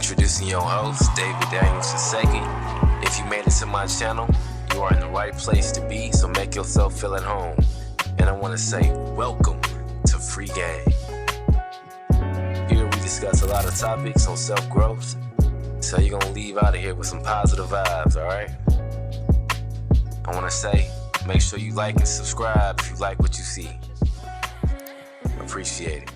Introducing your host, David Daniels II. If you made it to my channel, you are in the right place to be, so make yourself feel at home. And I want to say, welcome to Free Game. Here we discuss a lot of topics on self-growth, so you're going to leave out of here with some positive vibes, alright? I want to say, make sure you like and subscribe if you like what you see. Appreciate it.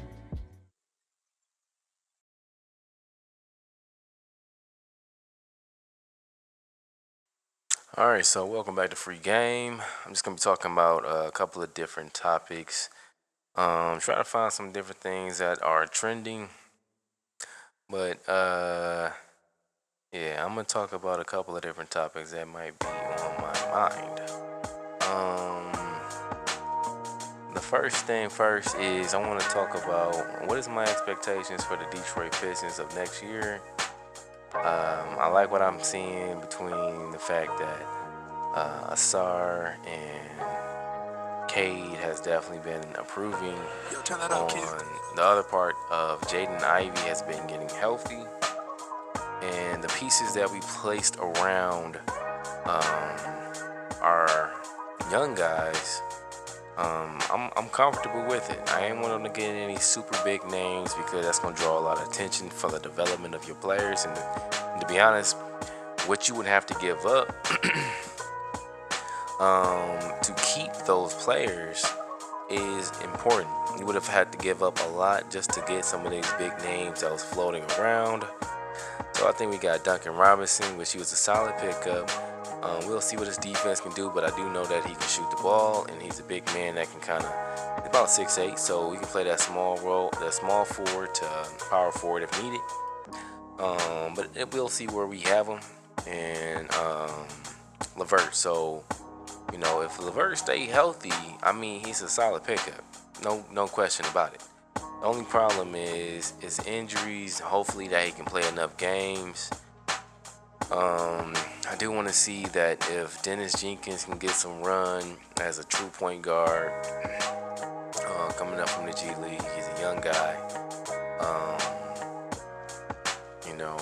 Alright, so welcome back to Free Game. I'm just going to be talking about a couple of different topics. Trying to find some different things that are trending. But, yeah, I'm going to talk about a couple of different topics that might be on my mind. The first thing first is I want to talk about what is my expectations for the Detroit Pistons of next year. I like what I'm seeing between the fact that Asar and Cade has definitely been improving. On the other part of Jaden Ivey has been getting healthy, and the pieces that we placed around our young guys, I'm comfortable with it. I ain't want them to get any super big names because that's going to draw a lot of attention for the development of your players. And to be honest, what you would have to give up to keep those players is important. You would have had to give up a lot just to get some of these big names that was floating around. So I think we got Duncan Robinson, which he was a solid pickup. We'll see what his defense can do, but I do know that he can shoot the ball, and he's a big man that can he's about 6'8", so he can play that small role, that small forward to power forward if needed. But we'll see where we have him, and LeVert. So, you know, if LeVert stay healthy, I mean, he's a solid pickup, no question about it. The only problem is injuries. Hopefully that he can play enough games. I do want to see that if Dennis Jenkins can get some run as a true point guard, coming up from the G League. He's a young guy. You know,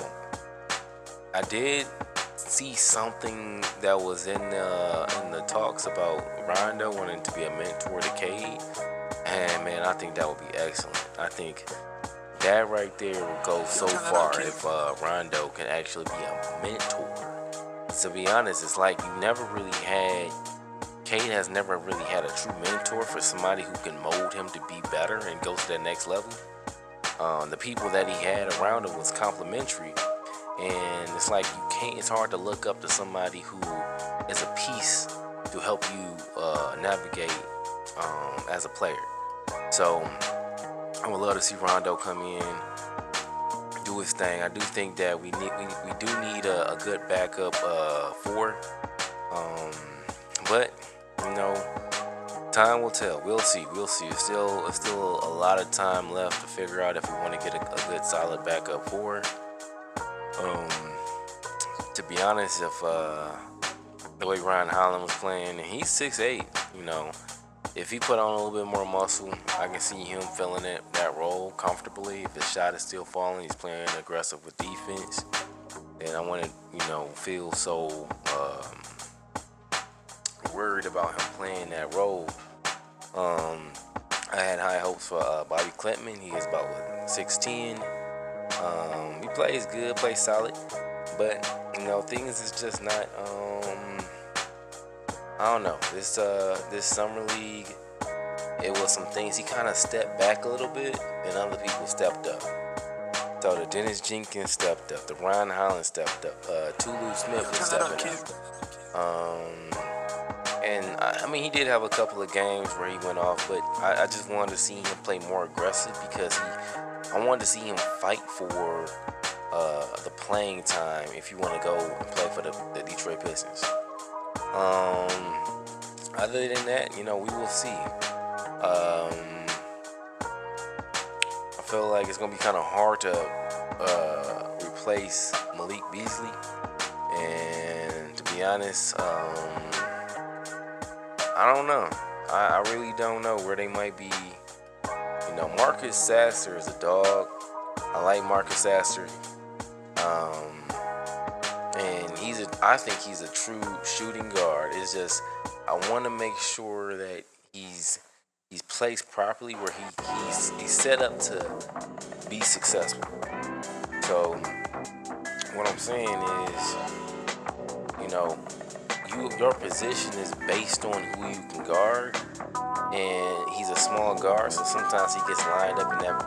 I did see something that was in the talks about Rondo wanting to be a mentor to Cade, and man, I think that would be excellent. I think that right there would go so far if Rondo can actually be a mentor. To be honest, it's like Cade has never really had a true mentor for somebody who can mold him to be better and go to that next level. The people that he had around him was complimentary, and it's like it's hard to look up to somebody who is a piece to help you navigate as a player. So I would love to see Rondo come in, do his thing. I do think that we do need a good backup four, but you know, time will tell. We'll see. It's still a lot of time left to figure out if we want to get a good solid backup four. To be honest, if the way Ryan Holland was playing, and he's 6'8", you know. If he put on a little bit more muscle, I can see him filling that role comfortably. If his shot is still falling, he's playing aggressive with defense, then I wouldn't, feel so worried about him playing that role. I had high hopes for Bobby Klintman. He is about 6'10". He plays good, plays solid, but things is just not. I don't know. This summer league, it was some things he kind of stepped back a little bit, and other people stepped up. So the Dennis Jenkins stepped up, the Ryan Holland stepped up, Tulu Smith was stepping up. And I mean, he did have a couple of games where he went off, but I just wanted to see him play more aggressive because I wanted to see him fight for the playing time if you want to go and play for the Detroit Pistons. Other than that, we will see. I feel like it's gonna be kind of hard to replace Malik Beasley, and to be honest, I don't know. I really don't know where they might be. Marcus Sasser is a dog. I like Marcus Sasser. And I think he's a true shooting guard. It's just I want to make sure that he's placed properly where he's set up to be successful. So what I'm saying is, you know, your position is based on who you can guard, and he's a small guard, so sometimes he gets lined up in that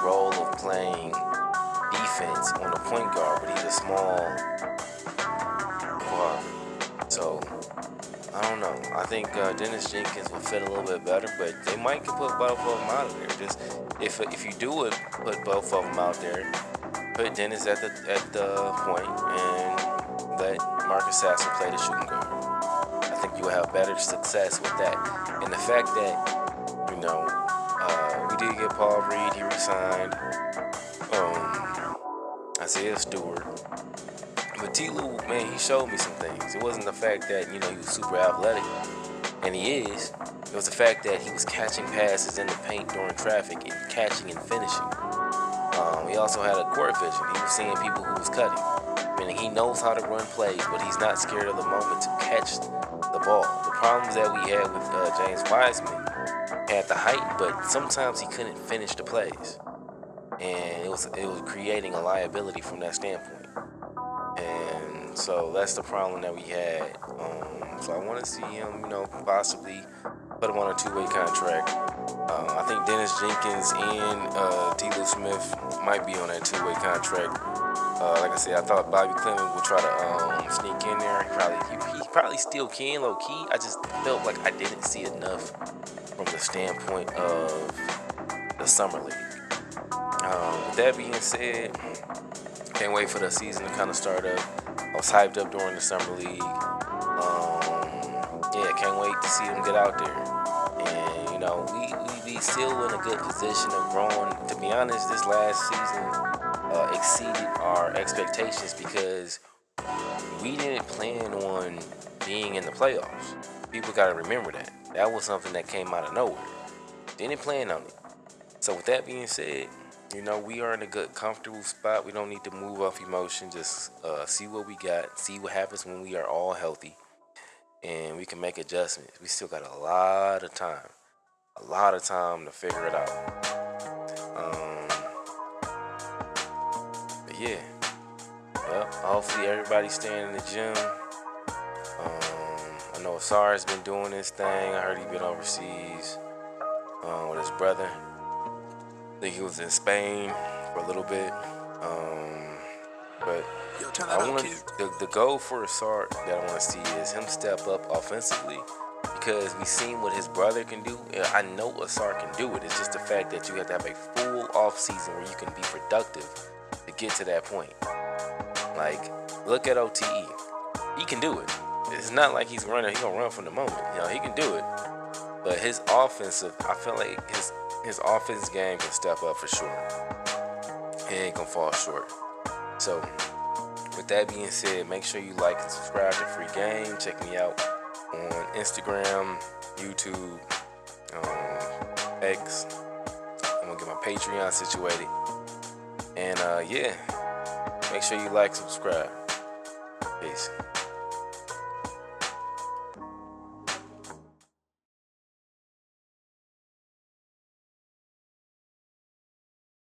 role of playing defense on the point guard, but he's a small guard. So I don't know. I think Dennis Jenkins will fit a little bit better, but they might put both of them out of there. Just if you do it, put both of them out there. Put Dennis at the point and let Marcus Sasser play the shooting guard. I think you will have better success with that. And the fact that we did get Paul Reed, he resigned. Isaiah Stewart. But T-Lou, man, he showed me some things. It wasn't the fact that, he was super athletic, and he is. It was the fact that he was catching passes in the paint during traffic and catching and finishing. He also had a court vision. He was seeing people who was cutting. Meaning he knows how to run plays, but he's not scared of the moment to catch the ball. The problems that we had with James Wiseman had the height, but sometimes he couldn't finish the plays. And it was creating a liability from that standpoint. And so that's the problem that we had. So I want to see him, possibly put him on a two-way contract. I think Dennis Jenkins and T-Lou Smith might be on that two-way contract. Like I said, I thought Bobby Clement would try to sneak in there. He probably still can, low-key. I just felt like I didn't see enough from the standpoint of the Summer League. With that being said, can't wait for the season to kind of start up. I was hyped up during the Summer League. Can't wait to see them get out there. And, we still in a good position of growing. To be honest, this last season exceeded our expectations because we didn't plan on being in the playoffs. People got to remember that. That was something that came out of nowhere. Didn't plan on it. So with that being said, we are in a good, comfortable spot. We don't need to move off emotion. Just see what we got, see what happens when we are all healthy, and we can make adjustments. We still got a lot of time to figure it out. But yeah, hopefully everybody's staying in the gym. I know Asar's been doing this thing. I heard he's been overseas with his brother. I think he was in Spain for a little bit. But I want the goal for Asar that I want to see is him step up offensively, because we've seen what his brother can do. I know Asar can do it. It's just the fact that you have to have a full offseason where you can be productive to get to that point. Like, look at OTE. He can do it. It's not like he's gonna run from the moment. He can do it. But his offensive, I feel like his offense game can step up for sure. He ain't gonna fall short. So, with that being said, make sure you like and subscribe to Free Game. Check me out on Instagram, YouTube, X. I'm gonna get my Patreon situated. And make sure you like, subscribe. Peace.